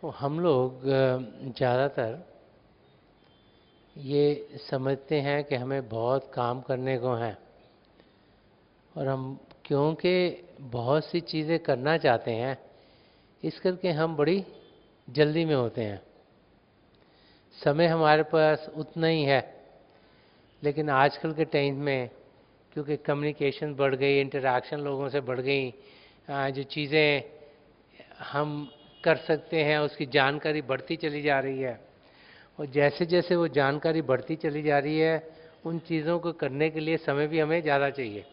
तो हम लोग ज़्यादातर ये समझते हैं कि हमें बहुत काम करने को हैं और हम क्योंकि बहुत सी चीज़ें करना चाहते हैं इस करके हम बड़ी जल्दी में होते हैं। समय हमारे पास उतना ही है, लेकिन आजकल के टाइम में क्योंकि कम्युनिकेशन बढ़ गई, इंटरेक्शन लोगों से बढ़ गई, जो चीज़ें हम कर सकते हैं उसकी जानकारी बढ़ती चली जा रही है और जैसे जैसे वो जानकारी बढ़ती चली जा रही है उन चीज़ों को करने के लिए समय भी हमें ज़्यादा चाहिए।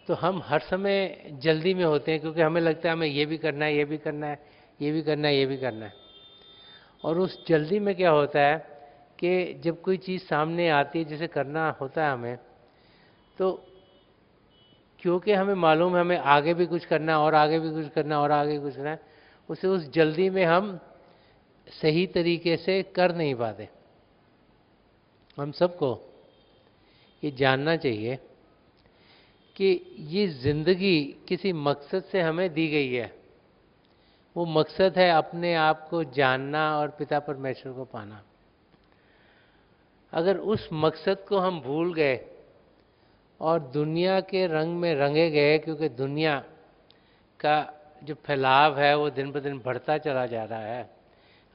तो हम हर समय जल्दी में होते हैं क्योंकि हमें लगता है हमें ये भी करना है, ये भी करना है, ये भी करना है, ये भी करना है। और उस जल्दी में क्या होता है कि जब कोई चीज़ सामने आती है जिसे करना होता है हमें, तो क्योंकि हमें मालूम है हमें आगे भी कुछ करना है और आगे भी कुछ करना है और आगे कुछ करना है, उसे उस जल्दी में हम सही तरीके से कर नहीं पाते। हम सबको ये जानना चाहिए कि ये ज़िंदगी किसी मकसद से हमें दी गई है। वो मकसद है अपने आप को जानना और पिता परमेश्वर को पाना। अगर उस मकसद को हम भूल गए और दुनिया के रंग में रंगे गए, क्योंकि दुनिया का जो फैलाव है वो दिन ब दिन बढ़ता चला जा रहा है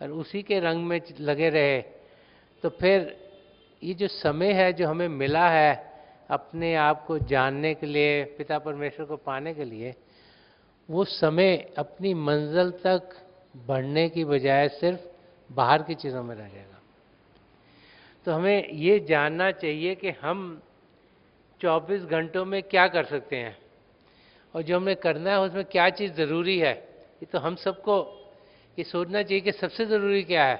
और उसी के रंग में लगे रहे, तो फिर ये जो समय है जो हमें मिला है अपने आप को जानने के लिए, पिता परमेश्वर को पाने के लिए, वो समय अपनी मंजिल तक बढ़ने की बजाय सिर्फ बाहर की चीज़ों में रहेगा। तो हमें ये जानना चाहिए कि हम 24 घंटों में क्या कर सकते हैं और जो हमें करना है उसमें क्या चीज़ ज़रूरी है। ये तो हम सबको ये सोचना चाहिए कि सबसे ज़रूरी क्या है।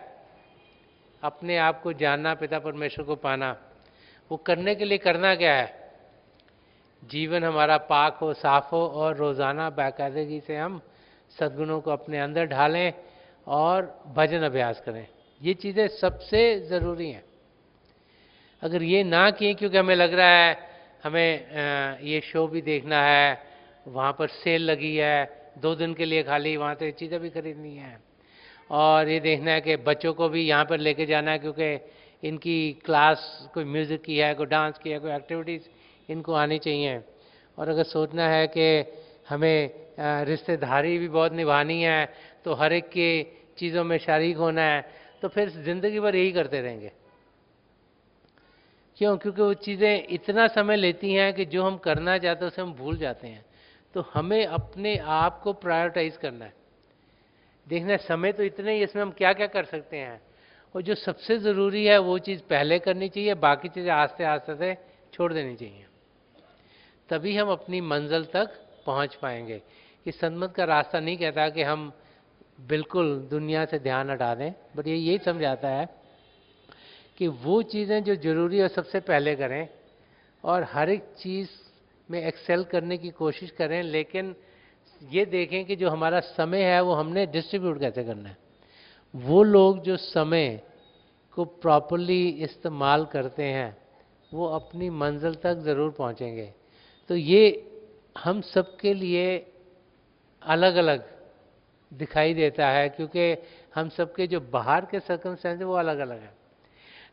अपने आप को जानना, पिता परमेश्वर को पाना, वो करने के लिए करना क्या है। जीवन हमारा पाक हो, साफ हो और रोज़ाना बाकायदगी से हम सद्गुणों को अपने अंदर ढालें और भजन अभ्यास करें। ये चीज़ें सबसे ज़रूरी हैं। अगर ये ना किए क्योंकि हमें लग रहा है हमें ये शो भी देखना है, वहाँ पर सेल लगी है 2 दिन के लिए खाली, वहाँ से चीज़ें भी खरीदनी है और ये देखना है कि बच्चों को भी यहाँ पर लेके जाना है क्योंकि इनकी क्लास कोई म्यूज़िक की है, कोई डांस की है, कोई एक्टिविटीज़ इनको आनी चाहिए। और अगर सोचना है कि हमें रिश्तेदारी भी बहुत निभानी है तो हर एक की चीज़ों में शरीक होना है, तो फिर ज़िंदगी भर यही करते रहेंगे। क्यों? क्योंकि वो चीज़ें इतना समय लेती हैं कि जो हम करना चाहते हैं उसे हम भूल जाते हैं। तो हमें अपने आप को प्रायोरिटाइज करना है, देखना है समय तो इतने ही, इसमें हम क्या क्या कर सकते हैं और जो सबसे ज़रूरी है वो चीज़ पहले करनी चाहिए, बाकी चीज़ें आस्ते आस्ते से छोड़ देनी चाहिए। तभी हम अपनी मंजिल तक पहुंच पाएंगे। ये सन्मत का रास्ता नहीं कहता कि हम बिल्कुल दुनिया से ध्यान हटा दें, बट ये यही समझाता है कि वो चीज़ें जो ज़रूरी है सबसे पहले करें और हर एक चीज़ में एक्सेल करने की कोशिश करें, लेकिन ये देखें कि जो हमारा समय है वो हमने डिस्ट्रीब्यूट कैसे करना है। वो लोग जो समय को प्रॉपरली इस्तेमाल करते हैं वो अपनी मंजिल तक ज़रूर पहुंचेंगे। तो ये हम सबके लिए अलग अलग दिखाई देता है क्योंकि हम सबके जो बाहर के सर्कमस्टेंस है वो अलग अलग है,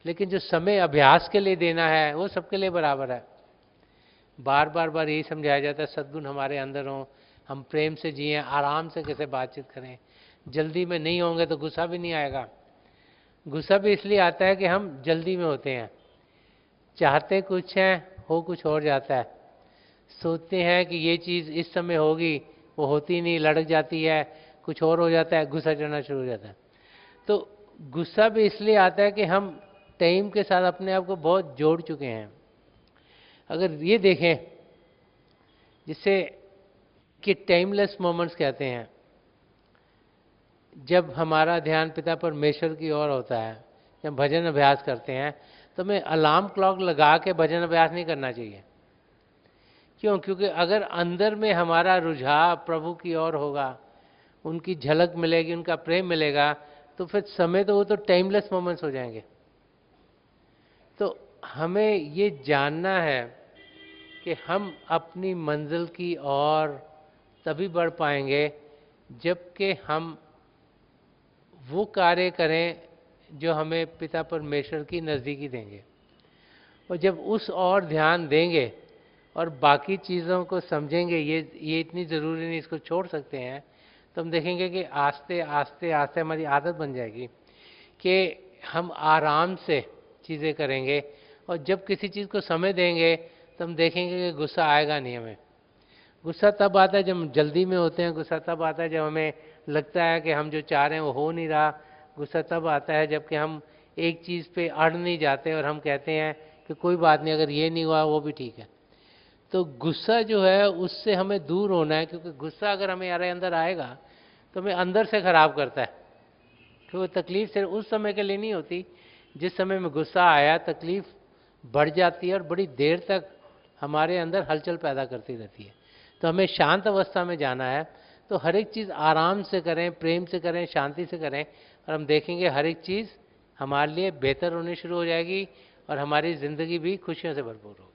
लेकिन जो समय अभ्यास के लिए देना है वो सबके लिए बराबर है। बार बार बार यही समझाया जाता है सद्गुण हमारे अंदर हों, हम प्रेम से जिए, आराम से कैसे बातचीत करें, जल्दी में नहीं होंगे तो गुस्सा भी नहीं आएगा। गुस्सा भी इसलिए आता है कि हम जल्दी में होते हैं, चाहते कुछ हैं हो कुछ और जाता है, सोचते हैं कि ये चीज़ इस समय होगी, वो होती नहीं, लड़क जाती है, कुछ और हो जाता है, गुस्सा चढ़ना शुरू हो जाता है। तो गुस्सा भी इसलिए आता है कि हम टाइम के साथ अपने आप को बहुत जोड़ चुके हैं। अगर ये देखें जिसे कि टाइमलेस मोमेंट्स कहते हैं, जब हमारा ध्यान पिता परमेश्वर की ओर होता है, जब भजन अभ्यास करते हैं, तो हमें अलार्म क्लॉक लगा के भजन अभ्यास नहीं करना चाहिए। क्यों? क्योंकि अगर अंदर में हमारा रुझाव प्रभु की ओर होगा, उनकी झलक मिलेगी, उनका प्रेम मिलेगा, तो फिर समय तो वो तो टाइमलेस मोमेंट्स हो जाएंगे। तो हमें ये जानना है कि हम अपनी मंजिल की ओर तभी बढ़ पाएंगे जबकि हम वो कार्य करें जो हमें पिता परमेश्वर की नज़दीकी देंगे। और जब उस और ध्यान देंगे और बाकी चीज़ों को समझेंगे, ये इतनी ज़रूरी नहीं, इसको छोड़ सकते हैं, तो हम देखेंगे कि आस्ते आस्ते आस्ते हमारी आदत बन जाएगी कि हम आराम से चीज़ें करेंगे। और जब किसी चीज़ को समय देंगे तो हम देखेंगे कि गुस्सा आएगा नहीं हमें। गुस्सा तब आता है जब हम जल्दी में होते हैं, गुस्सा तब आता है जब हमें लगता है कि हम जो चाह रहे हैं वो हो नहीं रहा, गुस्सा तब आता है जबकि हम एक चीज़ पे अड़ नहीं जाते और हम कहते हैं कि कोई बात नहीं, अगर ये नहीं हुआ वो भी ठीक है। तो गुस्सा जो है उससे हमें दूर होना है, क्योंकि गुस्सा अगर हमारे अंदर आएगा तो हमें अंदर से खराब करता है। कि वो तकलीफ सिर्फ उस समय के लिए नहीं होती, जिस समय में गुस्सा आया तकलीफ बढ़ जाती है और बड़ी देर तक हमारे अंदर हलचल पैदा करती रहती है। तो हमें शांत अवस्था में जाना है, तो हर एक चीज़ आराम से करें, प्रेम से करें, शांति से करें, और हम देखेंगे हर एक चीज़ हमारे लिए बेहतर होनी शुरू हो जाएगी और हमारी ज़िंदगी भी खुशियों से भरपूर होगी।